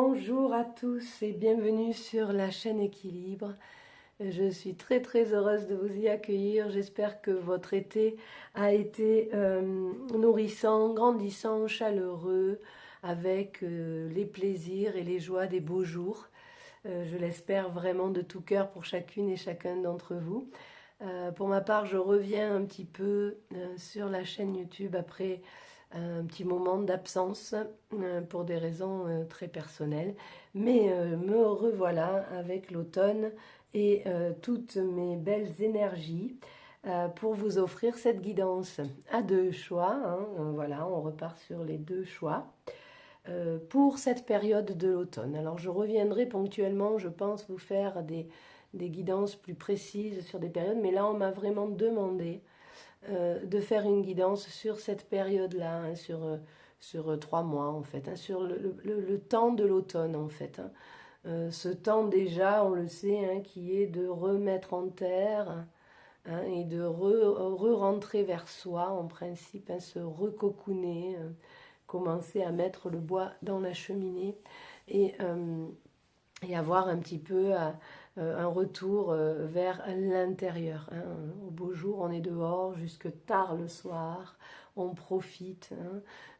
Bonjour à tous et bienvenue sur la chaîne Équilibre. Je suis très heureuse de vous y accueillir. J'espère que votre été a été nourrissant, grandissant, chaleureux, avec les plaisirs et les joies des beaux jours. Je l'espère vraiment de tout cœur pour chacune et chacun d'entre vous. Pour ma part, je reviens un petit peu sur la chaîne YouTube après un petit moment d'absence pour des raisons très personnelles. Mais me revoilà avec l'automne et toutes mes belles énergies pour vous offrir cette guidance à deux choix. Voilà, on repart sur les deux choix pour cette période de l'automne. Alors je reviendrai ponctuellement, je pense, vous faire des guidances plus précises sur des périodes, mais là on m'a vraiment demandé de faire une guidance sur cette période-là, sur 3 mois en fait, sur le temps de l'automne en fait. Ce temps déjà, on le sait, qui est de remettre en terre et de re-rentrer vers soi en principe, se recocooner, commencer à mettre le bois dans la cheminée et avoir un petit peu un retour vers l'intérieur. Au beau jour, on est dehors jusque tard le soir, on profite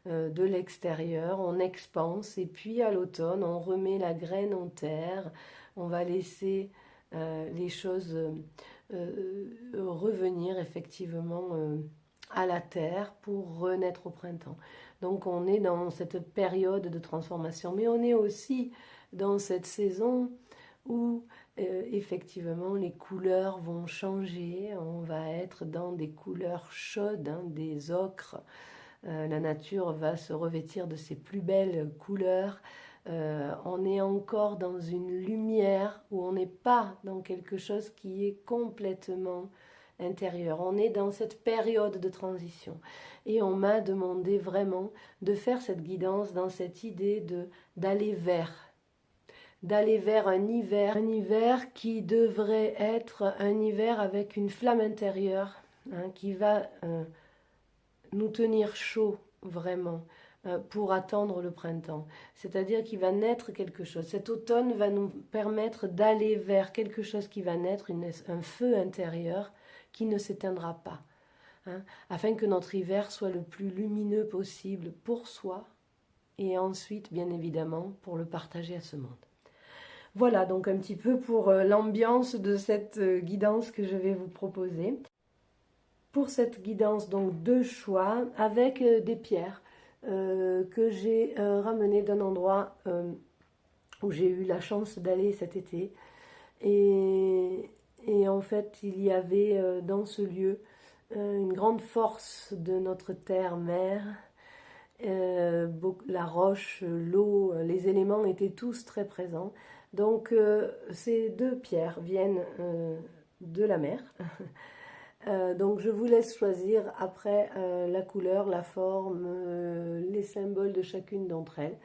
de l'extérieur, on expanse, et puis à l'automne, on remet la graine en terre, on va laisser les choses revenir effectivement à la terre pour renaître au printemps. Donc on est dans cette période de transformation, mais on est aussi dans cette saison où effectivement les couleurs vont changer, on va être dans des couleurs chaudes, des ocres, la nature va se revêtir de ses plus belles couleurs, on est encore dans une lumière où on n'est pas dans quelque chose qui est complètement intérieur, on est dans cette période de transition et on m'a demandé vraiment de faire cette guidance dans cette idée d'aller vers un hiver qui devrait être un hiver avec une flamme intérieure qui va nous tenir chaud vraiment pour attendre le printemps. C'est-à-dire qu'il va naître quelque chose. Cet automne va nous permettre d'aller vers quelque chose qui va naître, un feu intérieur qui ne s'éteindra pas, afin que notre hiver soit le plus lumineux possible pour soi et ensuite, bien évidemment, pour le partager à ce monde. Voilà donc un petit peu pour l'ambiance de cette guidance que je vais vous proposer. Pour cette guidance, donc deux choix avec des pierres que j'ai ramenées d'un endroit où j'ai eu la chance d'aller cet été. Et en fait, il y avait dans ce lieu une grande force de notre terre-mère. La roche, l'eau, les éléments étaient tous très présents. Donc ces deux pierres viennent de la mer. Donc je vous laisse choisir après la couleur, la forme, les symboles de chacune d'entre elles.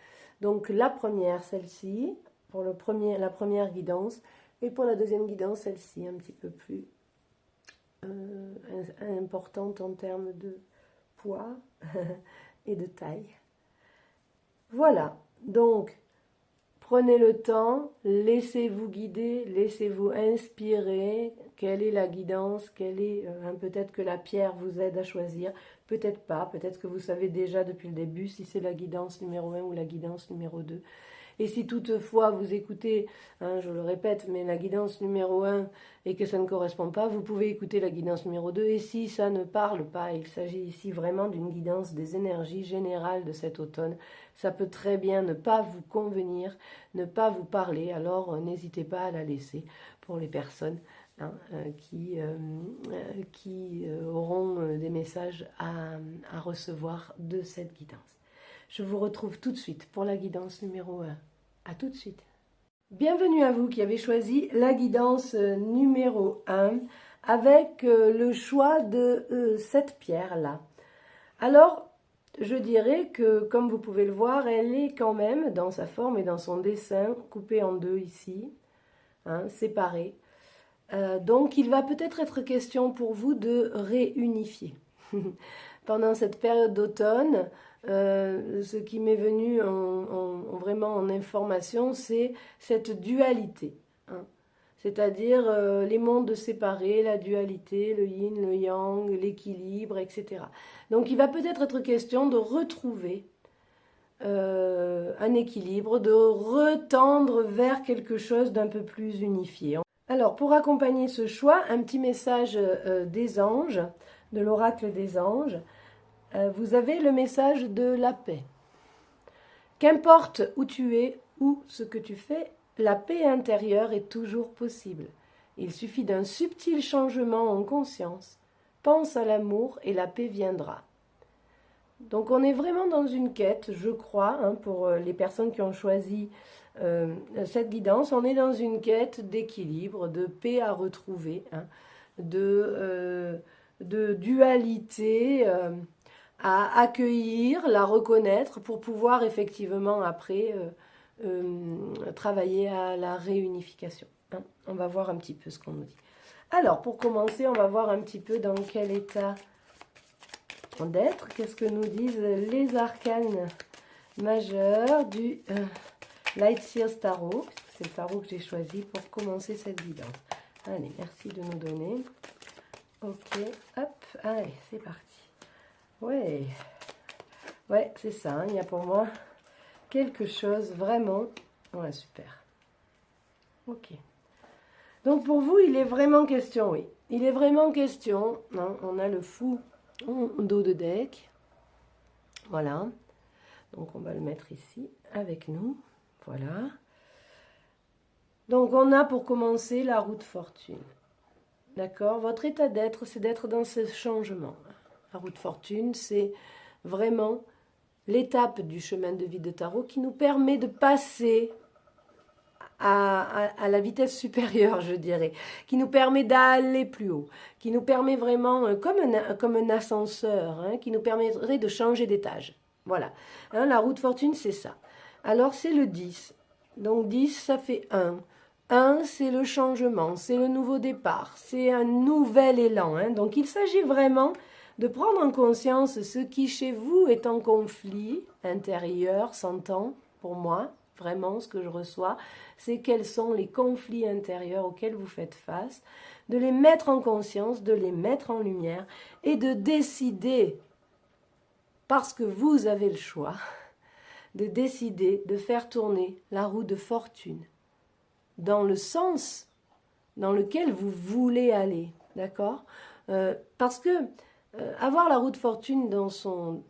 Donc la première, celle-ci, pour la première guidance, et pour la deuxième guidance, celle-ci, un petit peu plus importante en termes de poids et de taille. Voilà, donc prenez le temps, laissez-vous guider, laissez-vous inspirer. Quelle est la guidance? Peut-être que la pierre vous aide à choisir, peut-être pas, peut-être que vous savez déjà depuis le début si c'est la guidance numéro 1 ou la guidance numéro 2. Et si toutefois vous écoutez, je le répète, mais la guidance numéro 1 et que ça ne correspond pas, vous pouvez écouter la guidance numéro 2. Et si ça ne parle pas, il s'agit ici vraiment d'une guidance des énergies générales de cet automne. Ça peut très bien ne pas vous convenir, ne pas vous parler, alors n'hésitez pas à la laisser pour les personnes qui auront des messages à recevoir de cette guidance. Je vous retrouve tout de suite pour la guidance numéro 1. À tout de suite. Bienvenue à vous qui avez choisi la guidance numéro 1 avec le choix de cette pierre-là. Alors, je dirais que, comme vous pouvez le voir, elle est quand même, dans sa forme et dans son dessin, coupée en deux ici, séparée. Donc, il va peut-être être question pour vous de réunifier. pendant cette période d'automne, ce qui m'est venu vraiment en information, c'est cette dualité, hein. C'est-à-dire les mondes séparés, la dualité, le yin, le yang, l'équilibre, etc. Donc il va peut-être être question de retrouver un équilibre, de retendre vers quelque chose d'un peu plus unifié. Alors, pour accompagner ce choix, un petit message des anges, de l'oracle des anges. Vous avez le message de la paix. Qu'importe où tu es ou ce que tu fais, la paix intérieure est toujours possible. Il suffit d'un subtil changement en conscience. Pense à l'amour et la paix viendra. Donc on est vraiment dans une quête, je crois, hein, pour les personnes qui ont choisi cette guidance, on est dans une quête d'équilibre, de paix à retrouver, hein, de dualité à accueillir, la reconnaître pour pouvoir effectivement après travailler à la réunification, hein. On va voir un petit peu ce qu'on nous dit. Alors pour commencer, on va voir un petit peu dans quel état d'être, qu'est-ce que nous disent les arcanes majeurs du Light Seers Tarot, c'est le tarot que j'ai choisi pour commencer cette guidance. Allez, merci de nous donner. Ok, hop, allez, c'est parti. Ouais, c'est ça, hein, il y a pour moi quelque chose vraiment... Ouais, super. Ok. Donc pour vous, il est vraiment question, oui. Il est vraiment question, hein, on a le fou en dos de deck. Voilà. Donc on va le mettre ici avec nous. Voilà. Donc on a pour commencer la roue de fortune. D'accord? Votre état d'être, c'est d'être dans ce changement. La roue de fortune, c'est vraiment l'étape du chemin de vie de tarot qui nous permet de passer à la vitesse supérieure, je dirais, qui nous permet d'aller plus haut, qui nous permet vraiment, comme un ascenseur, hein, qui nous permettrait de changer d'étage. Voilà. Hein, la roue de fortune, c'est ça. Alors, c'est le 10. Donc, 10, ça fait 1. 1, c'est le changement, c'est le nouveau départ, c'est un nouvel élan, hein. Donc, il s'agit vraiment de prendre en conscience ce qui, chez vous, est en conflit intérieur, s'entend, pour moi, vraiment, ce que je reçois, c'est quels sont les conflits intérieurs auxquels vous faites face, de les mettre en conscience, de les mettre en lumière et de décider, parce que vous avez le choix, de décider de faire tourner la roue de fortune dans le sens dans lequel vous voulez aller, d'accord? Parce que avoir la roue de fortune dans son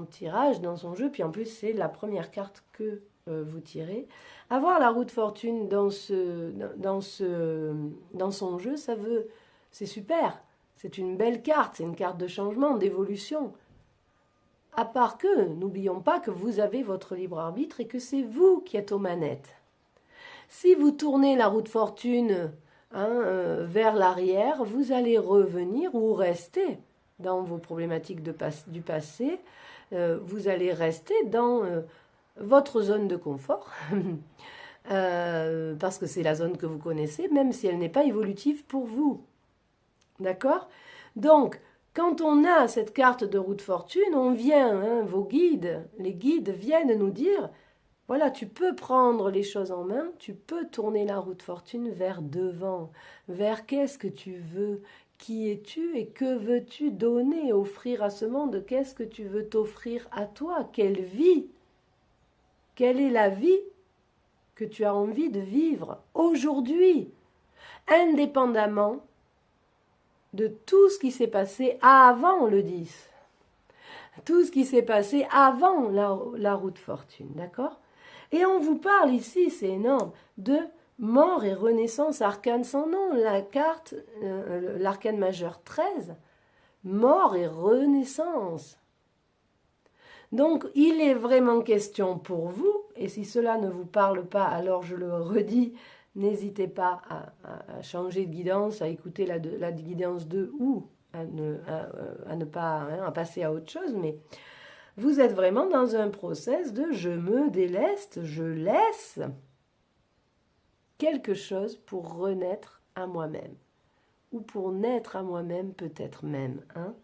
tirage, dans son jeu, puis en plus c'est la première carte que vous tirez, avoir la roue de fortune dans son jeu, c'est super, c'est une belle carte, c'est une carte de changement, d'évolution. À part que, n'oublions pas que vous avez votre libre arbitre et que c'est vous qui êtes aux manettes. Si vous tournez la roue de fortune vers l'arrière, vous allez revenir ou rester dans vos problématiques du passé, vous allez rester dans votre zone de confort, parce que c'est la zone que vous connaissez, même si elle n'est pas évolutive pour vous. D'accord? Donc, quand on a cette carte de roue de fortune, on vient, hein, vos guides, les guides viennent nous dire, voilà, tu peux prendre les choses en main, tu peux tourner la roue de fortune vers devant, vers qu'est-ce que tu veux, qui es-tu et que veux-tu donner, offrir à ce monde, qu'est-ce que tu veux t'offrir à toi, quelle vie, quelle est la vie que tu as envie de vivre aujourd'hui, indépendamment de tout ce qui s'est passé avant le 10, tout ce qui s'est passé avant la roue de fortune, d'accord? Et on vous parle ici, c'est énorme, de mort et renaissance, arcane sans nom, la carte, l'arcane majeur 13, mort et renaissance. Donc, il est vraiment question pour vous, et si cela ne vous parle pas, alors je le redis, n'hésitez pas à changer de guidance, à écouter la guidance 2 ou à ne pas à passer à autre chose, mais vous êtes vraiment dans un process de je me déleste, je laisse quelque chose pour renaître à moi-même, ou pour naître à moi-même peut-être même, hein.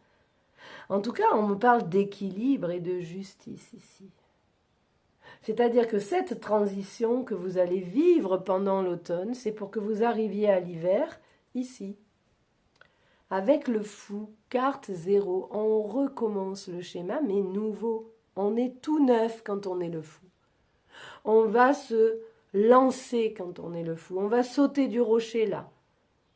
En tout cas, on me parle d'équilibre et de justice ici. C'est-à-dire que cette transition que vous allez vivre pendant l'automne, c'est pour que vous arriviez à l'hiver, ici. Avec le fou, carte 0, on recommence le schéma, mais nouveau. On est tout neuf quand on est le fou. On va se lancer quand on est le fou. On va sauter du rocher là.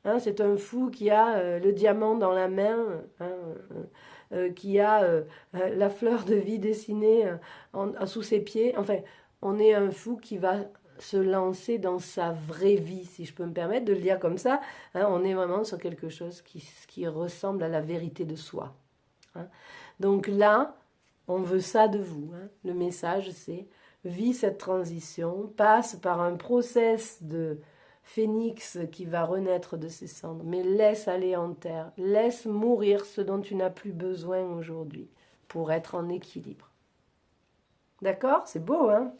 Hein, c'est un fou qui a le diamant dans la main, hein, qui a la fleur de vie dessinée sous ses pieds. Enfin, on est un fou qui va se lancer dans sa vraie vie, si je peux me permettre de le dire comme ça. Hein, on est vraiment sur quelque chose qui ressemble à la vérité de soi. Hein. Donc là, on veut ça de vous. Hein. Le message, c'est vis cette transition, passe par un process de phénix qui va renaître de ses cendres, mais laisse aller en terre, laisse mourir ce dont tu n'as plus besoin aujourd'hui pour être en équilibre. D'accord? C'est beau, hein?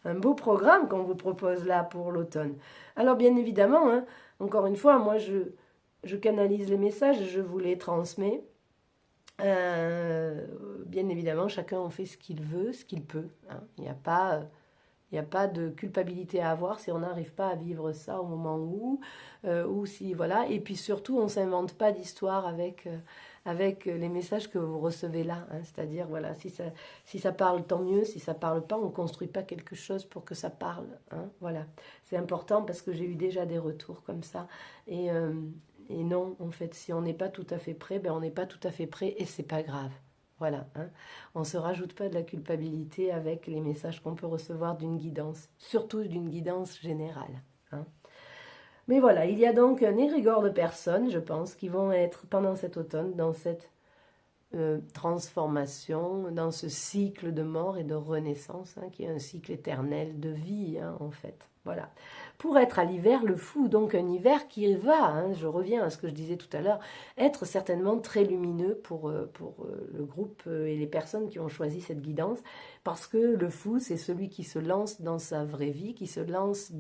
Un beau programme qu'on vous propose là pour l'automne. Alors bien évidemment, hein, encore une fois, moi je canalise les messages, je vous les transmets. Bien évidemment, chacun en fait ce qu'il veut, ce qu'il peut. Hein. Il n'y a pas de culpabilité à avoir si on n'arrive pas à vivre ça au moment ou si, voilà. Et puis surtout, on ne s'invente pas d'histoire avec les messages que vous recevez là. Hein. C'est-à-dire, voilà, si ça parle, tant mieux. Si ça ne parle pas, on ne construit pas quelque chose pour que ça parle. Hein. Voilà. C'est important parce que j'ai eu déjà des retours comme ça. Et non, en fait, si on n'est pas tout à fait prêt, ben on n'est pas tout à fait prêt et c'est pas grave. Voilà, hein. On ne se rajoute pas de la culpabilité avec les messages qu'on peut recevoir d'une guidance, surtout d'une guidance générale. Hein. Mais voilà, il y a donc un érégor de personnes, je pense, qui vont être pendant cet automne dans cette transformation, dans ce cycle de mort et de renaissance, hein, qui est un cycle éternel de vie, hein, en fait. Voilà. Pour être à l'hiver, le fou, donc un hiver qui va, hein, je reviens à ce que je disais tout à l'heure, être certainement très lumineux pour le groupe et les personnes qui ont choisi cette guidance, parce que le fou, c'est celui qui se lance dans sa vraie vie, qui se lance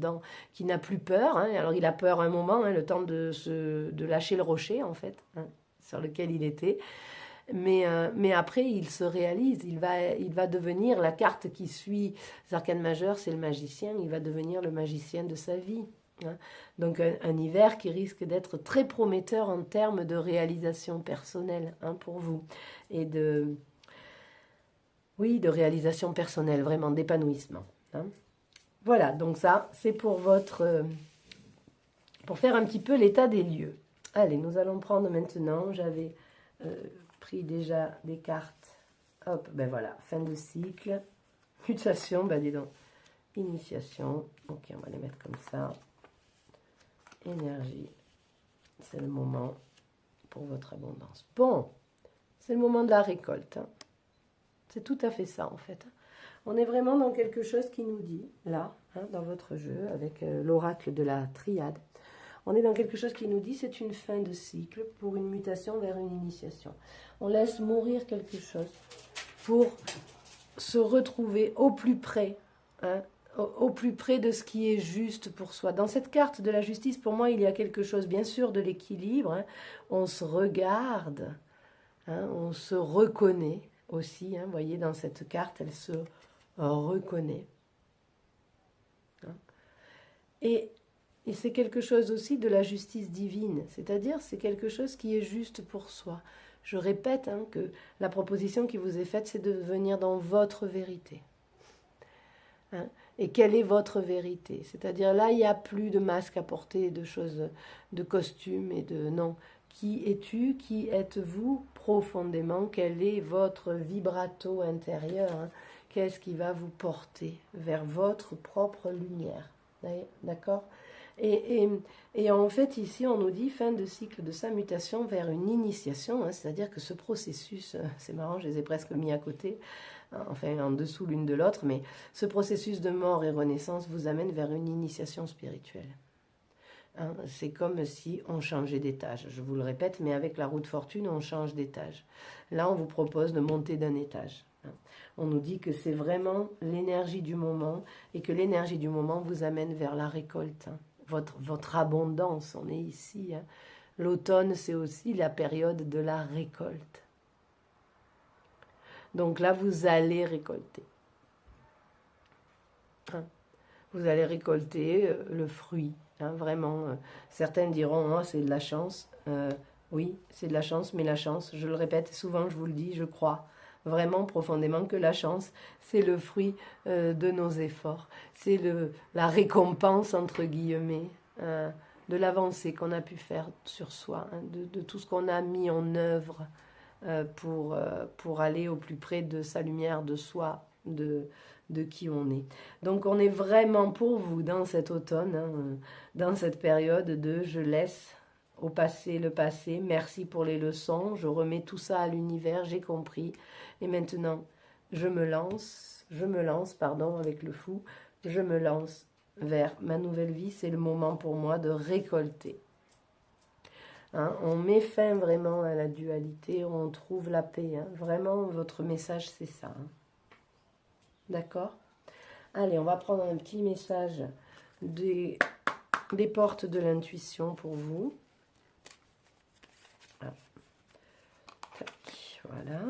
qui n'a plus peur. Hein. Alors il a peur un moment, hein, le temps de lâcher le rocher, en fait, hein, sur lequel il était. Mais après, il se réalise, il va devenir la carte qui suit les arcanes majeures, c'est le magicien, il va devenir le magicien de sa vie. Hein. Donc un hiver qui risque d'être très prometteur en termes de réalisation personnelle, hein, pour vous. Et de réalisation personnelle, vraiment d'épanouissement. Hein. Voilà, donc ça, c'est pour pour faire un petit peu l'état des lieux. Allez, nous allons prendre maintenant, j'avais pris déjà des cartes. Hop, ben voilà, fin de cycle, mutation, ben dis donc, initiation. Ok, on va les mettre comme ça. Énergie, c'est le moment pour votre abondance. Bon, c'est le moment de la récolte. Hein. C'est tout à fait ça en fait. On est vraiment dans quelque chose qui nous dit, là, hein, dans votre jeu, avec l'oracle de la triade, on est dans quelque chose qui nous dit c'est une fin de cycle pour une mutation vers une initiation. On laisse mourir quelque chose pour se retrouver au plus près, hein, au plus près de ce qui est juste pour soi. Dans cette carte de la justice, pour moi, il y a quelque chose, bien sûr, de l'équilibre. Hein. On se regarde, hein, on se reconnaît aussi. Hein, vous voyez, dans cette carte, elle se reconnaît. Hein. Et c'est quelque chose aussi de la justice divine, c'est-à-dire c'est quelque chose qui est juste pour soi. Je répète, hein, que la proposition qui vous est faite, c'est de venir dans votre vérité. Hein. Et quelle est votre vérité? C'est-à-dire là, il n'y a plus de masque à porter, de choses, de costumes et de... Non. Qui es-tu? Qui êtes-vous profondément? Quel est votre vibrato intérieur? Hein? Qu'est-ce qui va vous porter vers votre propre lumière? D'accord? Et en fait, ici, on nous dit fin de cycle de sa mutation vers une initiation, hein, c'est-à-dire que ce processus, c'est marrant, je les ai presque mis à côté, hein, enfin en dessous l'une de l'autre, mais ce processus de mort et renaissance vous amène vers une initiation spirituelle. Hein, c'est comme si on changeait d'étage, je vous le répète, mais avec la roue de fortune, on change d'étage. Là, on vous propose de monter d'un étage. Hein. On nous dit que c'est vraiment l'énergie du moment et que l'énergie du moment vous amène vers la récolte. Hein. Votre abondance, on est ici. Hein. L'automne, c'est aussi la période de la récolte. Donc là, vous allez récolter. Hein. Vous allez récolter le fruit. Hein, vraiment, certains diront, oh, c'est de la chance. Oui, c'est de la chance, mais la chance, je le répète souvent, je vous le dis, je crois vraiment profondément que la chance, c'est le fruit de nos efforts. C'est la récompense, entre guillemets, de l'avancée qu'on a pu faire sur soi, hein, de tout ce qu'on a mis en œuvre pour aller au plus près de sa lumière, de soi, de qui on est. Donc on est vraiment pour vous dans cet automne, hein, dans cette période de je laisse au passé le passé, merci pour les leçons, je remets tout ça à l'univers, j'ai compris, et maintenant je me lance, pardon, avec le fou, je me lance vers ma nouvelle vie, c'est le moment pour moi de récolter. Hein, on met fin vraiment à la dualité, on trouve la paix, hein. Vraiment votre message c'est ça. Hein. D'accord ? Allez, on va prendre un petit message des portes de l'intuition pour vous. Ah. Tac, voilà.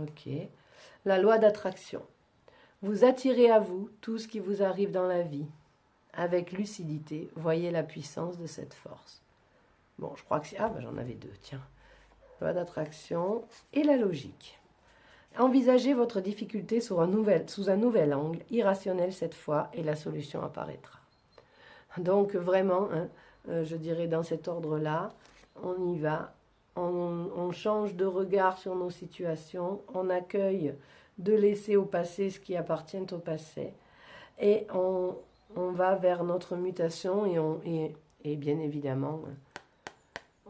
Ok. La loi d'attraction. Vous attirez à vous tout ce qui vous arrive dans la vie. Avec lucidité, voyez la puissance de cette force. Bon, je crois que c'est... Ah, ben j'en avais deux, tiens. Loi d'attraction et la logique. Envisagez votre difficulté sous un nouvel angle, irrationnel cette fois, et la solution apparaîtra. Donc vraiment, hein, je dirais dans cet ordre-là, on y va, on change de regard sur nos situations, on accueille de laisser au passé ce qui appartient au passé, et on va vers notre mutation, et bien évidemment,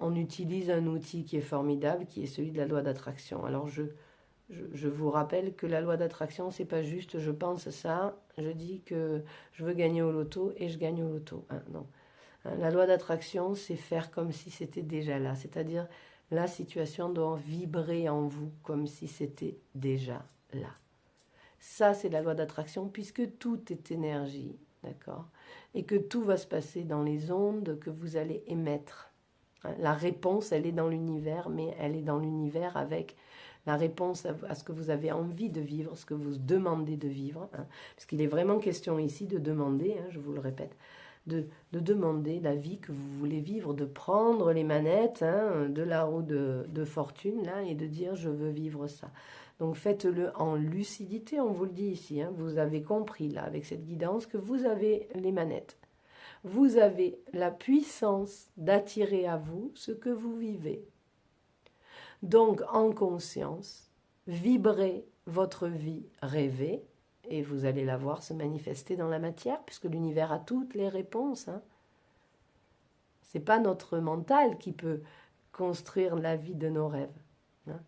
on utilise un outil qui est formidable, qui est celui de la loi d'attraction. Alors je vous rappelle que la loi d'attraction, c'est pas juste je pense ça, je dis que je veux gagner au loto et je gagne au loto. Hein, non. Hein, la loi d'attraction, c'est faire comme si c'était déjà là. C'est-à-dire, la situation doit vibrer en vous comme si c'était déjà là. Ça, c'est la loi d'attraction puisque tout est énergie, d'accord ? Et que tout va se passer dans les ondes que vous allez émettre. Hein, la réponse, elle est dans l'univers, mais elle est dans l'univers avec la réponse à ce que vous avez envie de vivre, ce que vous demandez de vivre. Hein, parce qu'il est vraiment question ici de demander, hein, je vous le répète, de demander la vie que vous voulez vivre, de prendre les manettes hein, de la roue de fortune là, et de dire je veux vivre ça. Donc faites-le en lucidité, on vous le dit ici, hein, vous avez compris là avec cette guidance que vous avez les manettes. Vous avez la puissance d'attirer à vous ce que vous vivez. Donc, en conscience, vibrez votre vie rêvée et vous allez la voir se manifester dans la matière puisque l'univers a toutes les réponses. Hein. Ce n'est pas notre mental qui peut construire la vie de nos rêves. Hein.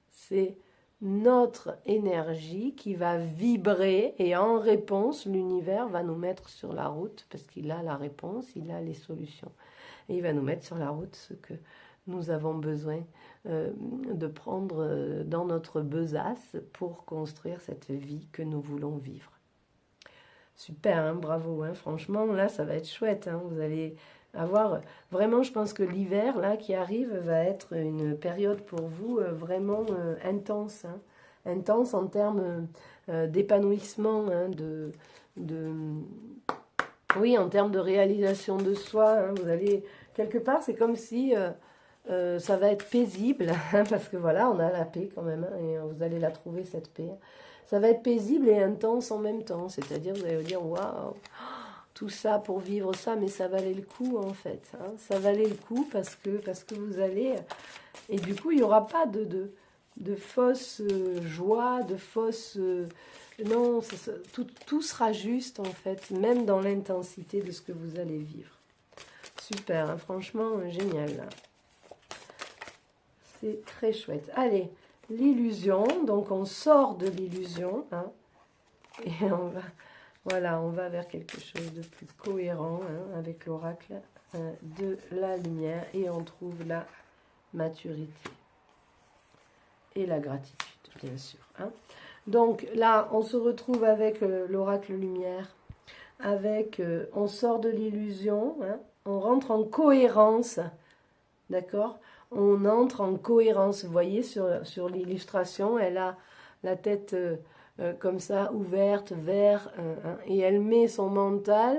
C'est notre énergie qui va vibrer et en réponse, l'univers va nous mettre sur la route parce qu'il a la réponse, il a les solutions. Et il va nous mettre sur la route ce que nous avons besoin de prendre dans notre besace pour construire cette vie que nous voulons vivre. Super, hein, bravo, hein, franchement, là, ça va être chouette. Hein, vous allez avoir... Vraiment, je pense que l'hiver, là, qui arrive, va être une période pour vous vraiment intense. Hein, intense en termes d'épanouissement, hein, oui, en termes de réalisation de soi. Hein, vous allez... Quelque part, c'est comme si... ça va être paisible, hein, parce que voilà, on a la paix quand même, hein, et vous allez la trouver, cette paix. Ça va être paisible et intense en même temps, c'est-à-dire vous allez vous dire, waouh, tout ça pour vivre ça, mais ça valait le coup en fait. Hein, ça valait le coup parce que vous allez... Et du coup, il n'y aura pas de fausse joie, de fausse... non, tout sera juste en fait, même dans l'intensité de ce que vous allez vivre. Super, hein, franchement, génial là. C'est très chouette. Allez, l'illusion. Donc, on sort de l'illusion. Hein, et on va vers quelque chose de plus cohérent hein, avec l'oracle de la lumière. Et on trouve la maturité. Et la gratitude, bien sûr. Hein. Donc là, on se retrouve avec l'oracle lumière, on sort de l'illusion, hein, on rentre en cohérence, d'accord? On entre en cohérence, vous voyez sur l'illustration, elle a la tête comme ça, ouverte, vers, et elle met son mental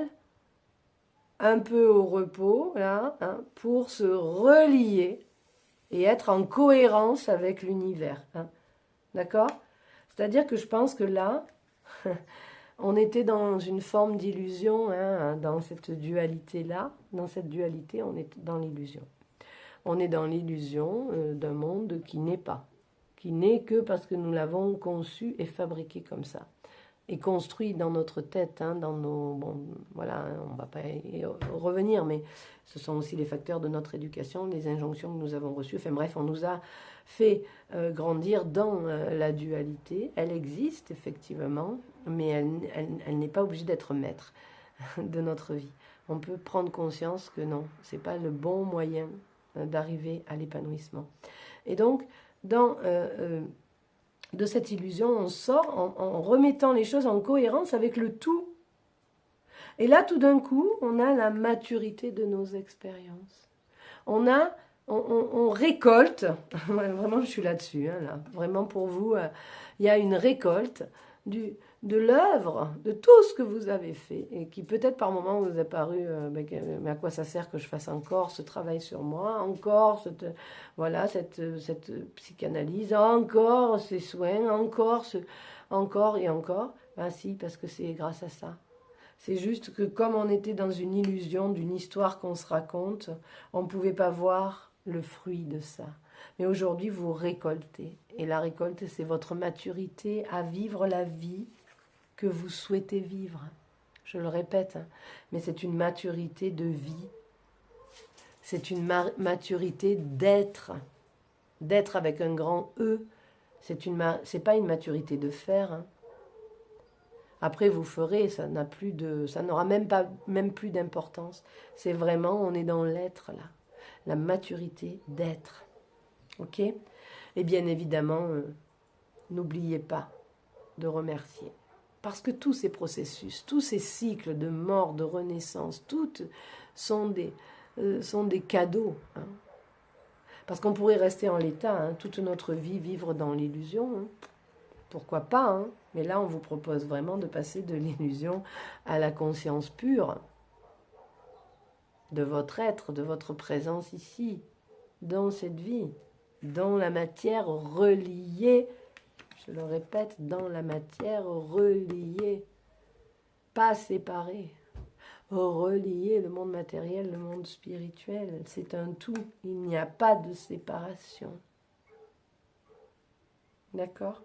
un peu au repos, là, hein, pour se relier et être en cohérence avec l'univers, hein, d'accord? C'est-à-dire que je pense que là, on était dans une forme d'illusion, hein, dans cette dualité-là. Dans cette dualité, on est dans l'illusion. On est dans l'illusion d'un monde qui n'est pas, qui n'est que parce que nous l'avons conçu et fabriqué comme ça. Et construit dans notre tête, hein, dans nos... Bon, voilà, on ne va pas y revenir, mais ce sont aussi les facteurs de notre éducation, les injonctions que nous avons reçues. Enfin bref, on nous a fait grandir dans la dualité. Elle existe, effectivement, mais elle n'est pas obligée d'être maître de notre vie. On peut prendre conscience que non, ce n'est pas le bon moyen d'arriver à l'épanouissement. Et donc, de cette illusion, on sort en remettant les choses en cohérence avec le tout. Et là, tout d'un coup, on a la maturité de nos expériences. On récolte, vraiment je suis là-dessus, hein, là. Vraiment pour vous, il y a une récolte de l'œuvre, de tout ce que vous avez fait, et qui peut-être par moment vous a paru, mais à quoi ça sert que je fasse encore ce travail sur moi, encore cette psychanalyse, encore ces soins, encore et encore. Ben si, parce que c'est grâce à ça. C'est juste que comme on était dans une illusion d'une histoire qu'on se raconte, on ne pouvait pas voir le fruit de ça. Mais aujourd'hui, vous récoltez. Et la récolte, c'est votre maturité à vivre la vie que vous souhaitez vivre. Je le répète, mais c'est une maturité de vie. C'est une maturité d'être. D'être avec un grand E. C'est pas une maturité de faire, hein. Après, vous ferez, ça n'aura même plus d'importance. C'est vraiment, on est dans l'être là, la maturité d'être. Ok? Et bien évidemment, n'oubliez pas de remercier. Parce que tous ces processus, tous ces cycles de mort, de renaissance, toutes sont des cadeaux. Hein. Parce qu'on pourrait rester en l'état, hein, toute notre vie, vivre dans l'illusion. Hein. Pourquoi pas, hein? Mais là, on vous propose vraiment de passer de l'illusion à la conscience pure de votre être, de votre présence ici, dans cette vie, dans la matière reliée. Je le répète, dans la matière reliée, pas séparée. Relier le monde matériel, le monde spirituel, c'est un tout. Il n'y a pas de séparation. D'accord ?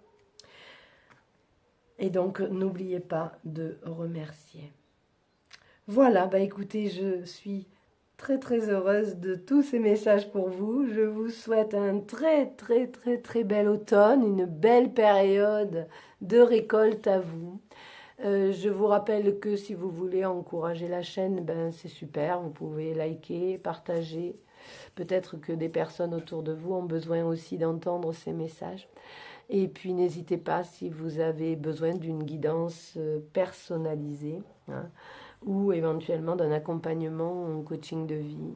Et donc, n'oubliez pas de remercier. Voilà, bah écoutez, je suis très très heureuse de tous ces messages pour vous. Je vous souhaite un très très très très bel automne, une belle période de récolte à vous. Je vous rappelle que si vous voulez encourager la chaîne, ben c'est super, vous pouvez liker, partager. Peut-être que des personnes autour de vous ont besoin aussi d'entendre ces messages. Et puis n'hésitez pas si vous avez besoin d'une guidance personnalisée, hein, ou éventuellement d'un accompagnement en coaching de vie.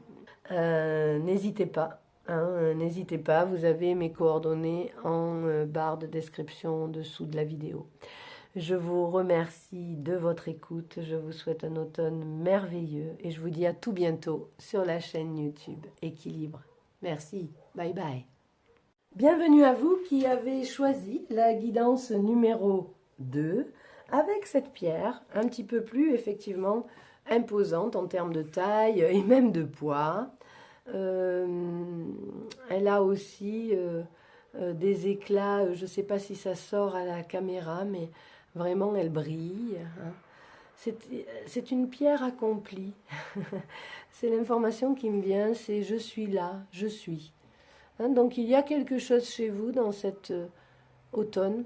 N'hésitez pas, hein, n'hésitez pas, vous avez mes coordonnées en barre de description en dessous de la vidéo. Je vous remercie de votre écoute, je vous souhaite un automne merveilleux et je vous dis à tout bientôt sur la chaîne YouTube Équilibre. Merci, bye bye. Bienvenue à vous qui avez choisi la guidance numéro 2 avec cette pierre un petit peu plus effectivement imposante en termes de taille et même de poids. Elle a aussi des éclats, je ne sais pas si ça sort à la caméra, mais vraiment elle brille. Hein. C'est une pierre accomplie. C'est l'information qui me vient, c'est je suis là, je suis. Hein, donc il y a quelque chose chez vous dans cet automne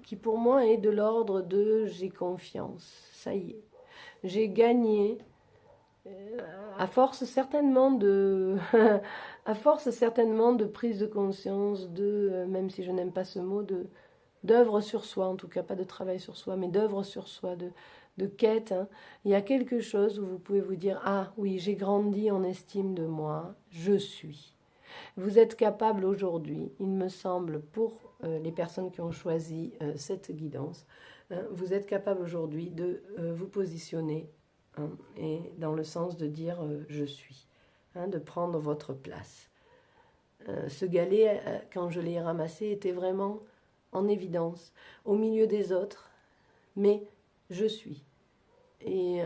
qui pour moi est de l'ordre de j'ai confiance, ça y est, j'ai gagné, à force certainement de à force certainement de prise de conscience, même si je n'aime pas ce mot, d'œuvre sur soi, en tout cas pas de travail sur soi, mais d'œuvre sur soi, de quête, hein. Il y a quelque chose où vous pouvez vous dire, ah oui, j'ai grandi en estime de moi, je suis. Vous êtes capable aujourd'hui, il me semble, pour les personnes qui ont choisi cette guidance, vous êtes capable aujourd'hui de vous positionner, hein, et dans le sens de dire je suis, hein, de prendre votre place. Ce galet, quand je l'ai ramassé, était vraiment en évidence, au milieu des autres, mais je suis. Et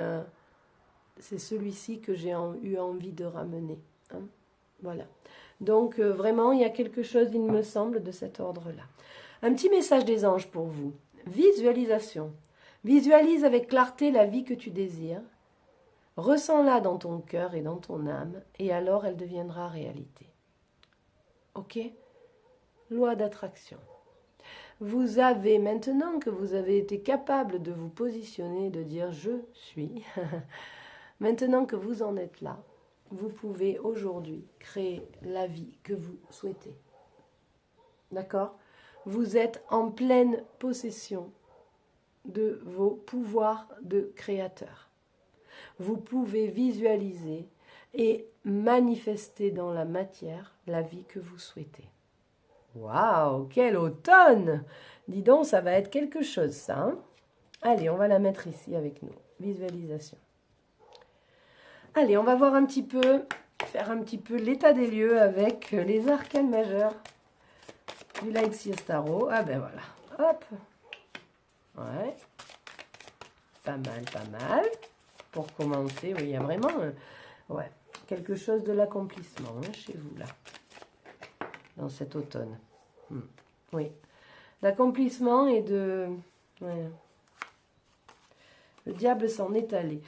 c'est celui-ci que j'ai eu envie de ramener, hein. Voilà. Donc vraiment, il y a quelque chose, il me semble, de cet ordre-là. Un petit message des anges pour vous. Visualisation. Visualise avec clarté la vie que tu désires. Ressens-la dans ton cœur et dans ton âme, et alors elle deviendra réalité. Ok? Loi d'attraction. Vous avez, maintenant que vous avez été capable de vous positionner, de dire « je suis », maintenant que vous en êtes là, vous pouvez aujourd'hui créer la vie que vous souhaitez. D'accord? Vous êtes en pleine possession de vos pouvoirs de créateur. Vous pouvez visualiser et manifester dans la matière la vie que vous souhaitez. Waouh, quel automne! Dis donc, ça va être quelque chose, ça, hein? Allez, on va la mettre ici avec nous. Visualisation. Allez, on va voir un petit peu, faire un petit peu l'état des lieux avec les arcanes majeurs du Light Seers Tarot. Ah ben voilà, hop. Ouais. Pas mal, pas mal. Pour commencer, oui, il y a vraiment ouais, quelque chose de l'accomplissement, hein, chez vous, là. Dans cet automne. Oui. D'accomplissement et de... Ouais. Le diable s'en est allé.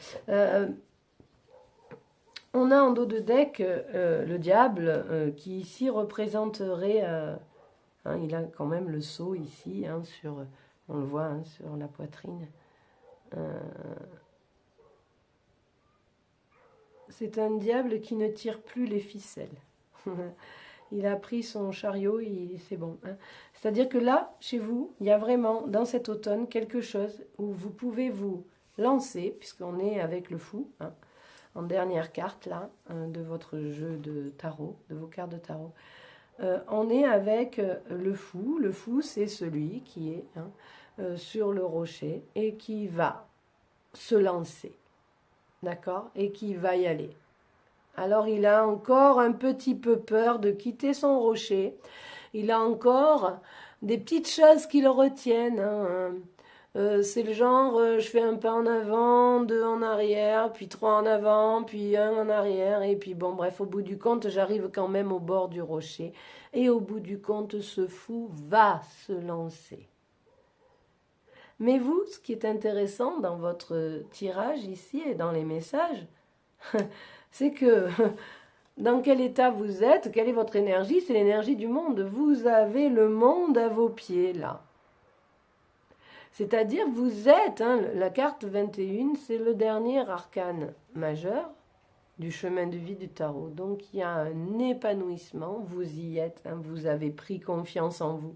On a en dos de deck le diable qui ici représenterait... hein, il a quand même le sceau ici, hein, sur, on le voit, hein, sur la poitrine. C'est un diable qui ne tire plus les ficelles. Il a pris son chariot et c'est bon, hein. C'est-à-dire que là, chez vous, il y a vraiment, dans cet automne, quelque chose où vous pouvez vous lancer, puisqu'on est avec le fou, hein, en dernière carte, là, hein, de votre jeu de tarot, de vos cartes de tarot. On est avec le fou. Le fou, c'est celui qui est, hein, sur le rocher et qui va se lancer, d'accord, et qui va y aller. Alors il a encore un petit peu peur de quitter son rocher. Il a encore des petites choses qui le retiennent, hein. C'est le genre, je fais un pas en avant, deux en arrière, puis trois en avant, puis un en arrière. Et puis bon, bref, au bout du compte, j'arrive quand même au bord du rocher. Et au bout du compte, ce fou va se lancer. Mais vous, ce qui est intéressant dans votre tirage ici et dans les messages, c'est que dans quel état vous êtes, quelle est votre énergie, c'est l'énergie du monde. Vous avez le monde à vos pieds, là. C'est-à-dire, vous êtes, hein, la carte 21, c'est le dernier arcane majeur du chemin de vie du tarot. Donc, il y a un épanouissement, vous y êtes, hein, vous avez pris confiance en vous.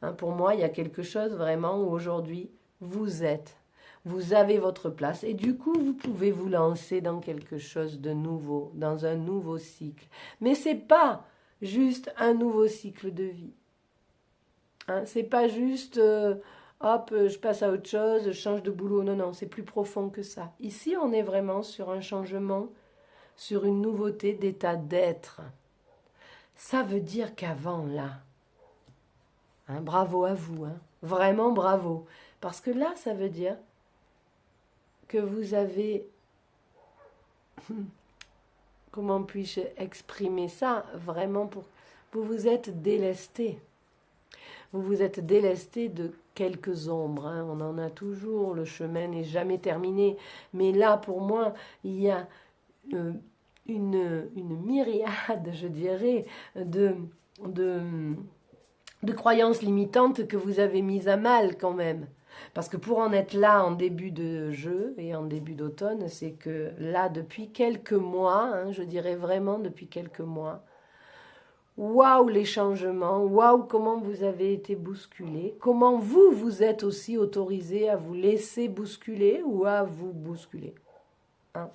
Hein, pour moi, il y a quelque chose vraiment où aujourd'hui, vous êtes. Vous avez votre place et du coup, vous pouvez vous lancer dans quelque chose de nouveau, dans un nouveau cycle. Mais ce n'est pas juste un nouveau cycle de vie. Hein, ce n'est pas juste, hop, je passe à autre chose, je change de boulot. Non, non, c'est plus profond que ça. Ici, on est vraiment sur un changement, sur une nouveauté d'état d'être. Ça veut dire qu'avant, là, hein, bravo à vous, hein, vraiment bravo. Parce que là, ça veut dire que vous avez, comment puis-je exprimer ça, vraiment vous vous êtes délesté. Vous vous êtes délesté de quelques ombres, hein. On en a toujours, le chemin n'est jamais terminé. Mais là, pour moi, il y a une myriade, je dirais, de croyances limitantes que vous avez mises à mal quand même. Parce que pour en être là en début de jeu et en début d'automne, c'est que là, depuis quelques mois, hein, je dirais vraiment depuis quelques mois, Waouh les changements, waouh comment vous avez été bousculé, comment vous, vous êtes aussi autorisé à vous laisser bousculer ou à vous bousculer. Hein?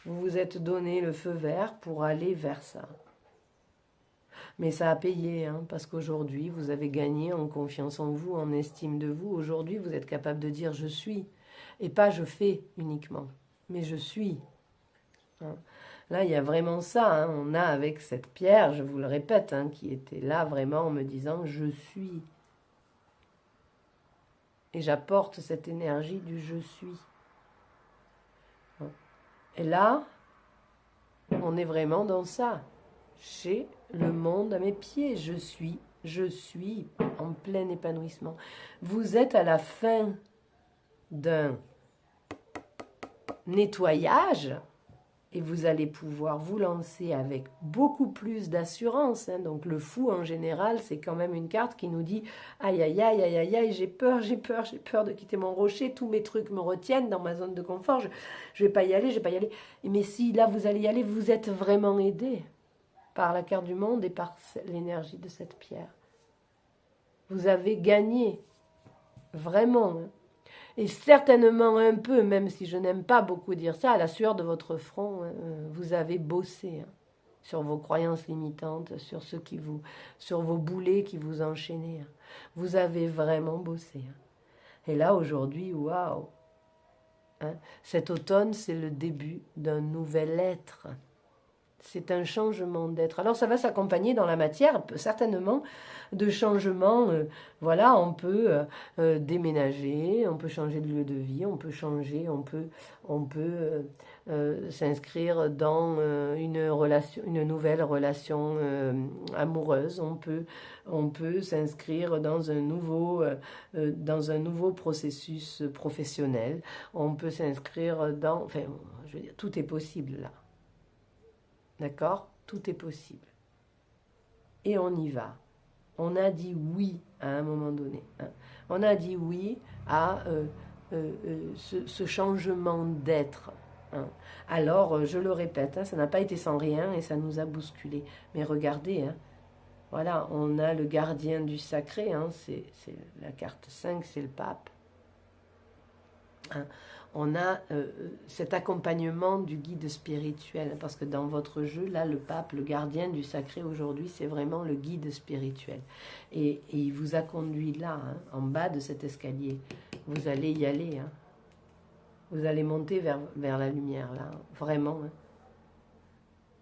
Vous vous êtes donné le feu vert pour aller vers ça. Mais ça a payé, hein, parce qu'aujourd'hui, vous avez gagné en confiance en vous, en estime de vous. Aujourd'hui, vous êtes capable de dire je suis, et pas je fais uniquement, mais je suis. Hein. Là, il y a vraiment ça. Hein. On a avec cette pierre, je vous le répète, hein, qui était là vraiment en me disant je suis. Et j'apporte cette énergie du je suis. Hein. Et là, on est vraiment dans ça. J'ai le monde à mes pieds. Je suis en plein épanouissement. Vous êtes à la fin d'un nettoyage et vous allez pouvoir vous lancer avec beaucoup plus d'assurance. Hein. Donc le fou en général, c'est quand même une carte qui nous dit aïe aïe aïe aïe aïe aïe, j'ai peur de quitter mon rocher, tous mes trucs me retiennent dans ma zone de confort, je vais pas y aller, je vais pas y aller. Mais si là vous allez y aller, vous êtes vraiment aidé par la carte du monde et par l'énergie de cette pierre. Vous avez gagné, vraiment. Hein. Et certainement un peu, même si je n'aime pas beaucoup dire ça, à la sueur de votre front, vous avez bossé hein, sur vos croyances limitantes, sur sur vos boulets qui vous enchaînaient. Hein. Vous avez vraiment bossé. Hein. Et là, aujourd'hui, waouh! Hein, cet automne, c'est le début d'un nouvel être. C'est un changement d'être. Alors ça va s'accompagner dans la matière, certainement, de changements. Voilà, on peut déménager, on peut changer de lieu de vie, on peut changer, on peut s'inscrire dans une nouvelle relation amoureuse. On peut s'inscrire dans dans un nouveau processus professionnel. On peut s'inscrire dans, enfin, je veux dire, tout est possible là. D'accord? Tout est possible. Et on y va. On a dit oui à un moment donné. Hein. On a dit oui à ce changement d'être. Hein. Alors, je le répète, hein, ça n'a pas été sans rien et ça nous a bousculé. Mais regardez, hein, voilà, on a le gardien du sacré, hein, c'est la carte 5, c'est le pape. Hein. On a cet accompagnement du guide spirituel, parce que dans votre jeu, là, le pape, le gardien du sacré aujourd'hui, c'est vraiment le guide spirituel. Et il vous a conduit là, hein, en bas de cet escalier. Vous allez y aller. Hein. Vous allez monter vers la lumière, là, vraiment. Hein.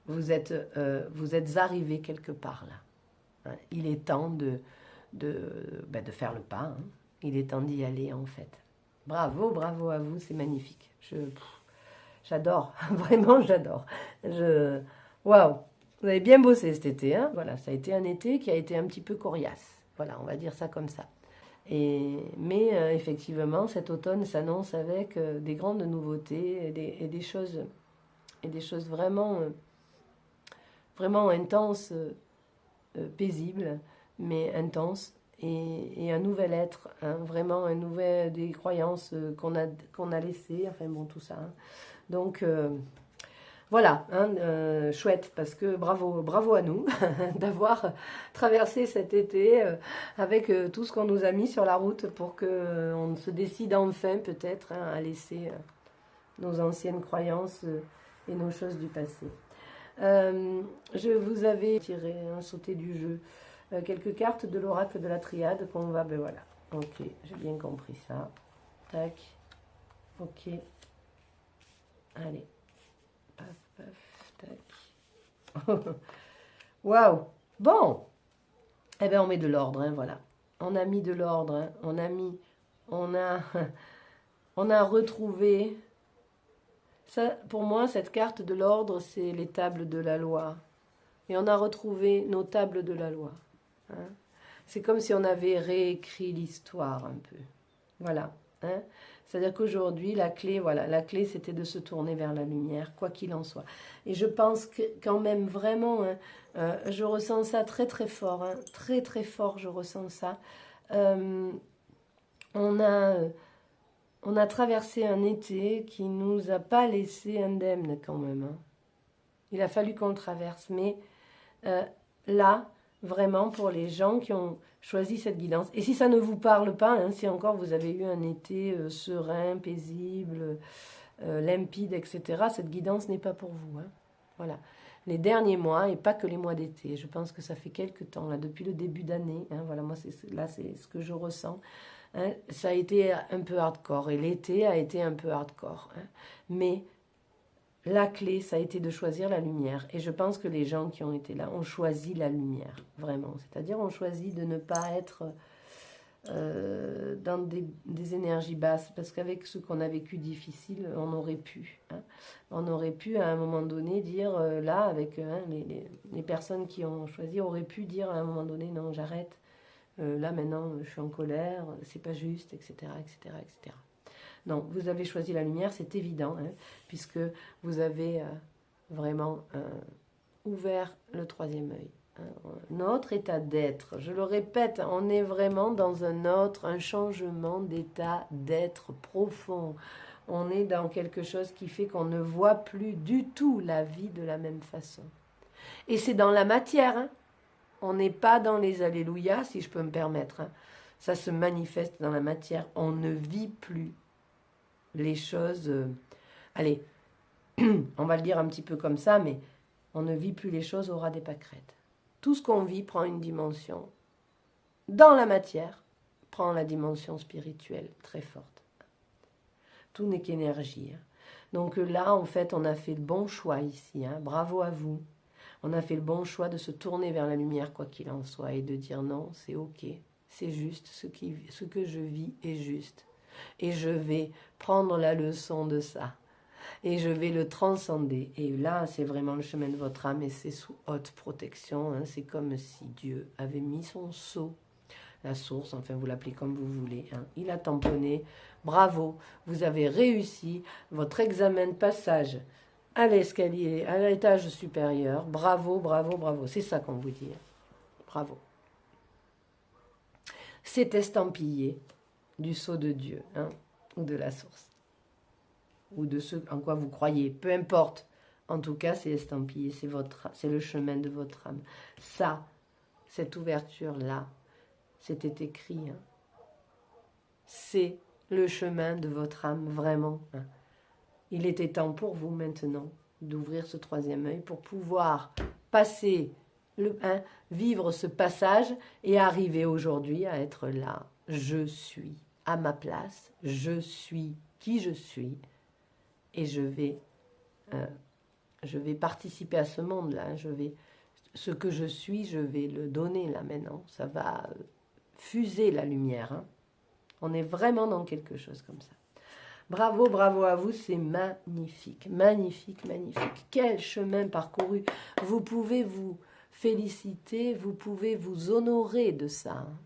Vous êtes arrivé quelque part, là. Hein. Il est temps de faire le pas. Hein. Il est temps d'y aller, en fait. Bravo, bravo à vous, c'est magnifique. J'adore, vraiment j'adore. Waouh, vous avez bien bossé cet été. Hein, voilà, ça a été un été qui a été un petit peu coriace. Voilà, on va dire ça comme ça. Mais effectivement, cet automne s'annonce avec des grandes nouveautés et des choses vraiment, vraiment intenses, paisibles, mais intenses. Et un nouvel être, hein, vraiment des croyances qu'on a laissées, enfin bon, tout ça. Hein. Donc, voilà, hein, chouette, parce que bravo à nous d'avoir traversé cet été avec tout ce qu'on nous a mis sur la route pour qu'on se décide enfin peut-être hein, à laisser nos anciennes croyances et nos choses du passé. Je vous avais tiré un sauté du jeu. Quelques cartes de l'oracle de la triade qu'on va... Ben voilà. Ok, j'ai bien compris ça. Tac. Ok. Allez. Paf, paf, tac. Waouh. Bon. Eh bien, on met de l'ordre, hein, voilà. On a mis de l'ordre. Hein. On a retrouvé... Ça, pour moi, cette carte de l'ordre, c'est les tables de la loi. Et on a retrouvé nos tables de la loi. Hein. C'est comme si on avait réécrit l'histoire un peu. Voilà. Hein. C'est-à-dire qu'aujourd'hui, la clé, c'était de se tourner vers la lumière, quoi qu'il en soit. Et je pense que quand même vraiment, hein, je ressens ça très très fort, hein, très très fort, je ressens ça. On a traversé un été qui nous a pas laissé indemne quand même. Hein. Il a fallu qu'on le traverse, mais là, vraiment pour les gens qui ont choisi cette guidance. Et si ça ne vous parle pas, hein, si encore vous avez eu un été serein, paisible, limpide, etc., cette guidance n'est pas pour vous. Hein. Voilà. Les derniers mois, et pas que les mois d'été, je pense que ça fait quelques temps, là, depuis le début d'année, hein, voilà, moi, là, c'est ce que je ressens, hein, ça a été un peu hardcore, et l'été a été un peu hardcore. Hein. Mais la clé, ça a été de choisir la lumière. Et je pense que les gens qui ont été là ont choisi la lumière, vraiment. C'est-à-dire, ont choisi de ne pas être dans des énergies basses, parce qu'avec ce qu'on a vécu difficile, on aurait pu. Hein, on aurait pu, à un moment donné, dire, là, avec les personnes qui ont choisi, auraient pu dire à un moment donné, non, j'arrête. Là, maintenant, je suis en colère, c'est pas juste, etc., etc., etc. Non, vous avez choisi la lumière, c'est évident, hein, puisque vous avez vraiment ouvert le troisième œil. Hein. Notre état d'être, je le répète, on est vraiment dans un changement d'état d'être profond. On est dans quelque chose qui fait qu'on ne voit plus du tout la vie de la même façon. Et c'est dans la matière, hein. On n'est pas dans les alléluia, si je peux me permettre. Hein. Ça se manifeste dans la matière. On ne vit plus les choses, allez, on va le dire un petit peu comme ça, mais on ne vit plus les choses au ras des pâquerettes. Tout ce qu'on vit prend une dimension, dans la matière, prend la dimension spirituelle très forte. Tout n'est qu'énergie. Hein. Donc là, en fait, on a fait le bon choix ici. Hein. Bravo à vous. On a fait le bon choix de se tourner vers la lumière, quoi qu'il en soit, et de dire non, c'est ok, c'est juste, ce que je vis est juste. Et je vais prendre la leçon de ça. Et je vais le transcender. Et là, c'est vraiment le chemin de votre âme et c'est sous haute protection. Hein. C'est comme si Dieu avait mis son sceau, la source, enfin vous l'appelez comme vous voulez. Hein. Il a tamponné. Bravo, vous avez réussi votre examen de passage à l'escalier, à l'étage supérieur. Bravo, bravo, bravo. C'est ça qu'on vous dit. Bravo. C'est estampillé du sceau de Dieu, hein, ou de la source, ou de ce en quoi vous croyez, peu importe. En tout cas, c'est estampillé, c'est le chemin de votre âme. Ça, cette ouverture-là, c'était écrit. Hein. C'est le chemin de votre âme, vraiment. Hein. Il était temps pour vous maintenant d'ouvrir ce troisième œil pour pouvoir passer, vivre ce passage et arriver aujourd'hui à être là. Je suis à ma place, je suis qui je suis et je vais participer à ce monde-là. Ce que je suis, je vais le donner là maintenant. Ça va fuser la lumière. Hein. On est vraiment dans quelque chose comme ça. Bravo, bravo à vous, c'est magnifique, magnifique, magnifique. Quel chemin parcouru. Vous pouvez vous féliciter, vous pouvez vous honorer de ça. Hein.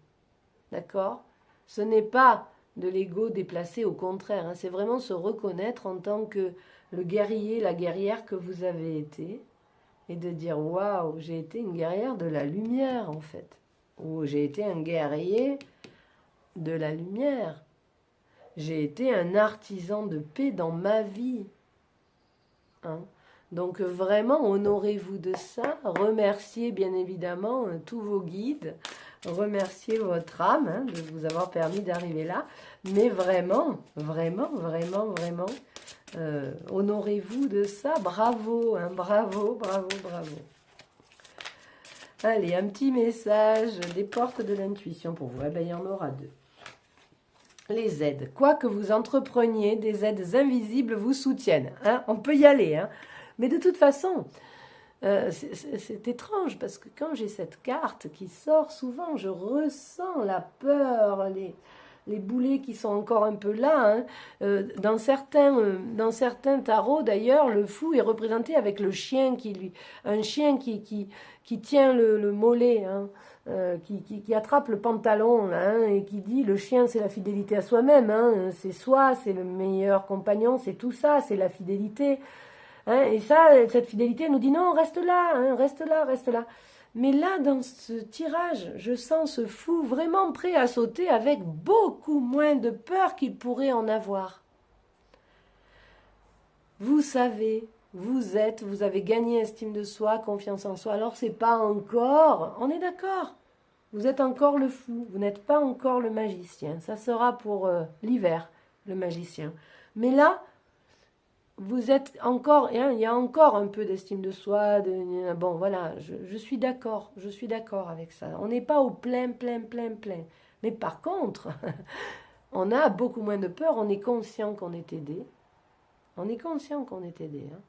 D'accord ? Ce n'est pas de l'ego déplacé, au contraire. Hein, c'est vraiment se reconnaître en tant que le guerrier, la guerrière que vous avez été. Et de dire, waouh, j'ai été une guerrière de la lumière, en fait. Ou j'ai été un guerrier de la lumière. J'ai été un artisan de paix dans ma vie. Hein. Donc vraiment, honorez-vous de ça. Remerciez bien évidemment tous vos guides. Remerciez votre âme hein, de vous avoir permis d'arriver là. Mais vraiment, vraiment, vraiment, vraiment, honorez-vous de ça. Bravo, hein, bravo, bravo, bravo. Allez, un petit message des portes de l'intuition pour vous. Eh bien, il y en aura deux. Les aides, quoi que vous entrepreniez, des aides invisibles vous soutiennent. Hein, on peut y aller. Hein. Mais de toute façon, c'est étrange parce que quand j'ai cette carte qui sort, souvent je ressens la peur, les boulets qui sont encore un peu là. Hein. Dans certains tarots, d'ailleurs, le fou est représenté avec le chien un chien qui tient le mollet. Hein. Qui attrape le pantalon là, hein, et qui dit le chien c'est la fidélité à soi-même, hein, c'est soi, c'est le meilleur compagnon, c'est tout ça, c'est la fidélité. Hein, et ça, cette fidélité elle nous dit non, reste là, hein, reste là, reste là. Mais là, dans ce tirage, je sens ce fou vraiment prêt à sauter avec beaucoup moins de peur qu'il pourrait en avoir. Vous savez vous avez gagné estime de soi, confiance en soi. Alors c'est pas encore, on est d'accord. Vous êtes encore le fou, vous n'êtes pas encore le magicien. Ça sera pour l'hiver, le magicien. Mais là, vous êtes encore, hein, il y a encore un peu d'estime de soi. Bon, voilà, je suis d'accord avec ça. On n'est pas au plein. Mais par contre, on a beaucoup moins de peur, on est conscient qu'on est aidé. On est conscient qu'on est aidé. Hein.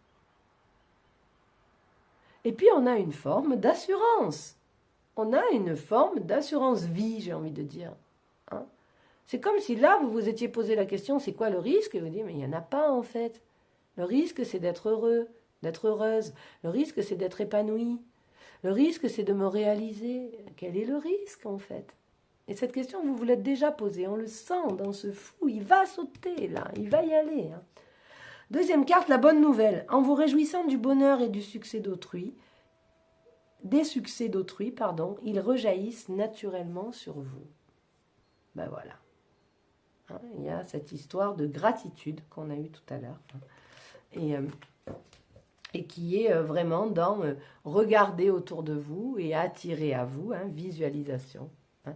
Et puis on a une forme d'assurance. On a une forme d'assurance vie, j'ai envie de dire. Hein. C'est comme si là, vous vous étiez posé la question, c'est quoi le risque? Et vous dites, mais il n'y en a pas en fait. Le risque, c'est d'être heureux, d'être heureuse. Le risque, c'est d'être épanoui. Le risque, c'est de me réaliser. Quel est le risque en fait? Et cette question, vous vous l'êtes déjà posée. On le sent dans ce fou. Il va sauter là, il va y aller. Hein. Deuxième carte, la bonne nouvelle. En vous réjouissant du bonheur et du succès d'autrui, des succès d'autrui, pardon, ils rejaillissent naturellement sur vous. Ben voilà. Hein, il y a cette histoire de gratitude qu'on a eue tout à l'heure. Hein, et qui est vraiment dans regarder autour de vous et attirer à vous, hein, visualisation. Hein.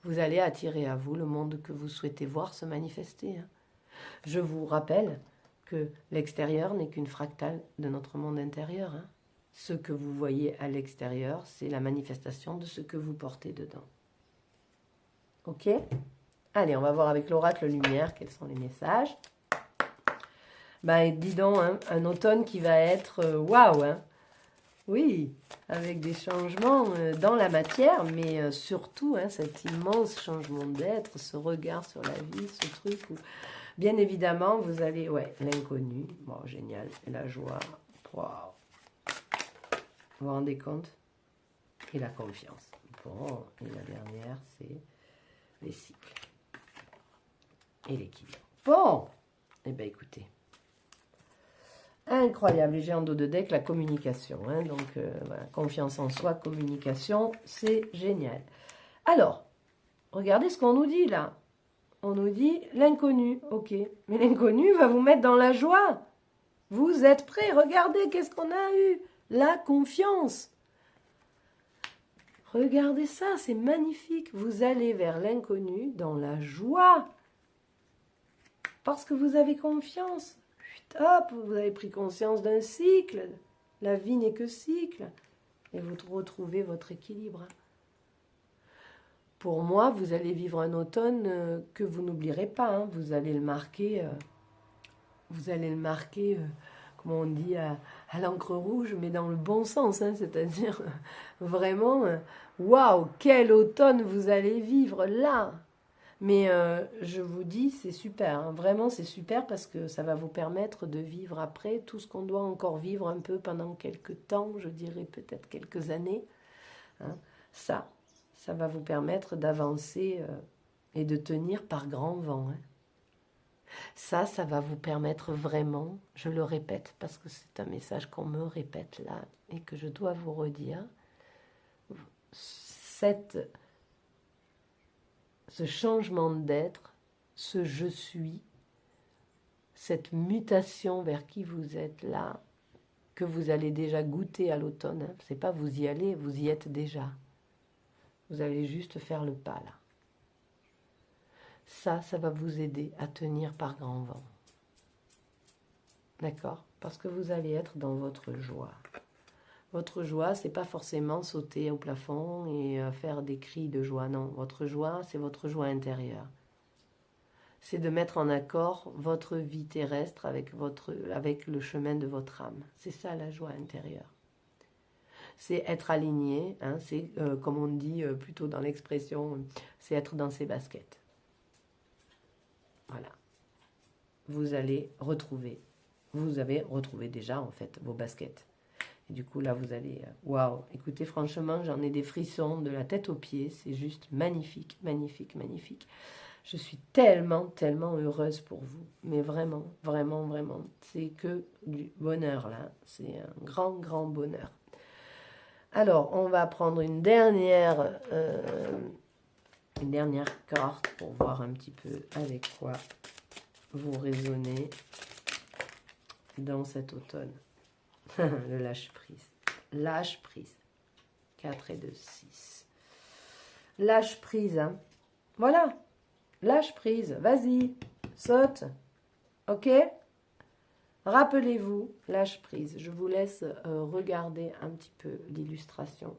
Vous allez attirer à vous le monde que vous souhaitez voir se manifester. Hein. Je vous rappelle que l'extérieur n'est qu'une fractale de notre monde intérieur. Hein. Ce que vous voyez à l'extérieur, c'est la manifestation de ce que vous portez dedans. Ok? Allez, on va voir avec l'oracle lumière quels sont les messages. Ben, dis donc, hein, un automne qui va être waouh, hein. Oui, avec des changements dans la matière, mais surtout hein, cet immense changement d'être, ce regard sur la vie, ce truc où, bien évidemment, vous allez, ouais, l'inconnu, bon, génial, la joie, waouh. Vous vous rendez compte? Et la confiance. Bon, et la dernière, c'est les cycles. Et l'équilibre. Bon, eh bien écoutez. Incroyable, les géants d'eau de deck, la communication. Hein, donc, voilà, confiance en soi, communication, c'est génial. Alors, regardez ce qu'on nous dit là. On nous dit l'inconnu, ok. Mais l'inconnu va vous mettre dans la joie. Vous êtes prêts? Regardez, qu'est-ce qu'on a eu? La confiance. Regardez ça, c'est magnifique. Vous allez vers l'inconnu dans la joie. Parce que vous avez confiance. Hop, vous avez pris conscience d'un cycle. La vie n'est que cycle. Et vous retrouvez votre équilibre. Pour moi, vous allez vivre un automne que vous n'oublierez pas. Hein. Vous allez le marquer, comme on dit, à l'encre rouge, mais dans le bon sens. Hein, c'est-à-dire, vraiment, waouh, quel automne vous allez vivre là. Mais je vous dis, c'est super, hein. Vraiment c'est super parce que ça va vous permettre de vivre après tout ce qu'on doit encore vivre un peu pendant quelques temps, je dirais peut-être quelques années. Hein. Ça va vous permettre d'avancer et de tenir par grand vent. Hein. Ça va vous permettre vraiment, je le répète parce que c'est un message qu'on me répète là et que je dois vous redire, ce changement d'être, ce je suis, cette mutation vers qui vous êtes là, que vous allez déjà goûter à l'automne. Hein. C'est pas vous y allez, vous y êtes déjà. Vous allez juste faire le pas là. Ça va vous aider à tenir par grand vent. D'accord? Parce que vous allez être dans votre joie. Votre joie, c'est pas forcément sauter au plafond et faire des cris de joie. Non, votre joie, c'est votre joie intérieure. C'est de mettre en accord votre vie terrestre avec le chemin de votre âme. C'est ça la joie intérieure. C'est être aligné, hein, c'est comme on dit plutôt dans l'expression, c'est être dans ses baskets. Voilà. Vous avez retrouvé déjà en fait vos baskets. Et du coup, là, vous allez... Waouh! Écoutez, franchement, j'en ai des frissons de la tête aux pieds. C'est juste magnifique, magnifique, magnifique. Je suis tellement, tellement heureuse pour vous. Mais vraiment, vraiment, vraiment. C'est que du bonheur, là. C'est un grand, grand bonheur. Alors, on va prendre une dernière carte pour voir un petit peu avec quoi vous raisonnez dans cet automne. Le lâche-prise. Lâche-prise. 4 et 2, 6. Lâche-prise. Hein. Voilà. Lâche-prise. Vas-y. Saute. Ok? Rappelez-vous, lâche-prise. Je vous laisse regarder un petit peu l'illustration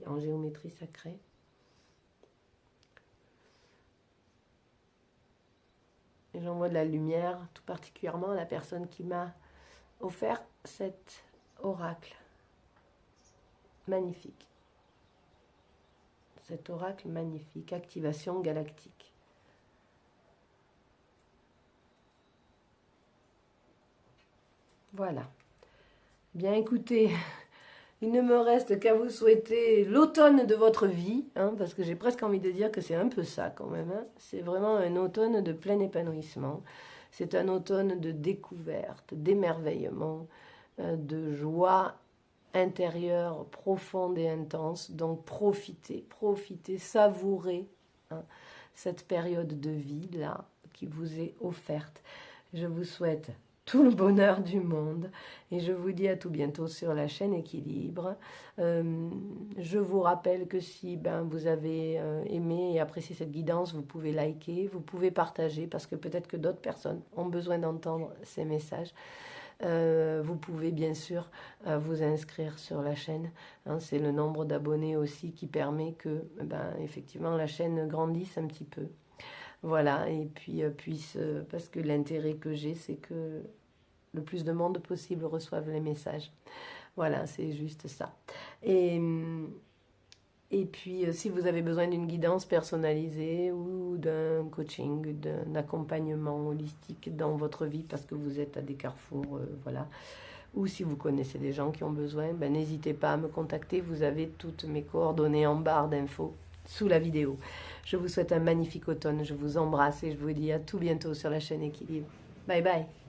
en géométrie sacrée. Et j'envoie de la lumière, tout particulièrement à la personne qui m'a offert cet oracle. Magnifique. Cet oracle magnifique. Activation galactique. Voilà. Bien écoutez, il ne me reste qu'à vous souhaiter l'automne de votre vie, hein, parce que j'ai presque envie de dire que c'est un peu ça quand même. Hein. C'est vraiment un automne de plein épanouissement. C'est un automne de découverte, d'émerveillement, de joie intérieure profonde et intense. Donc profitez, savourez hein, cette période de vie là qui vous est offerte. Je vous souhaite tout le bonheur du monde et je vous dis à tout bientôt sur la chaîne Équilibre. Je vous rappelle que si vous avez aimé et apprécié cette guidance, vous pouvez liker, vous pouvez partager parce que peut-être que d'autres personnes ont besoin d'entendre ces messages. Vous pouvez bien sûr vous inscrire sur la chaîne. Hein, c'est le nombre d'abonnés aussi qui permet que effectivement la chaîne grandisse un petit peu. Voilà, et puis parce que l'intérêt que j'ai, c'est que le plus de monde possible reçoive les messages. Voilà, c'est juste ça. Et puis, si vous avez besoin d'une guidance personnalisée ou d'un coaching, d'un accompagnement holistique dans votre vie, parce que vous êtes à des carrefours, voilà, ou si vous connaissez des gens qui ont besoin, n'hésitez pas à me contacter. Vous avez toutes mes coordonnées en barre d'infos sous la vidéo. Je vous souhaite un magnifique automne, je vous embrasse et je vous dis à tout bientôt sur la chaîne Équilibre. Bye bye.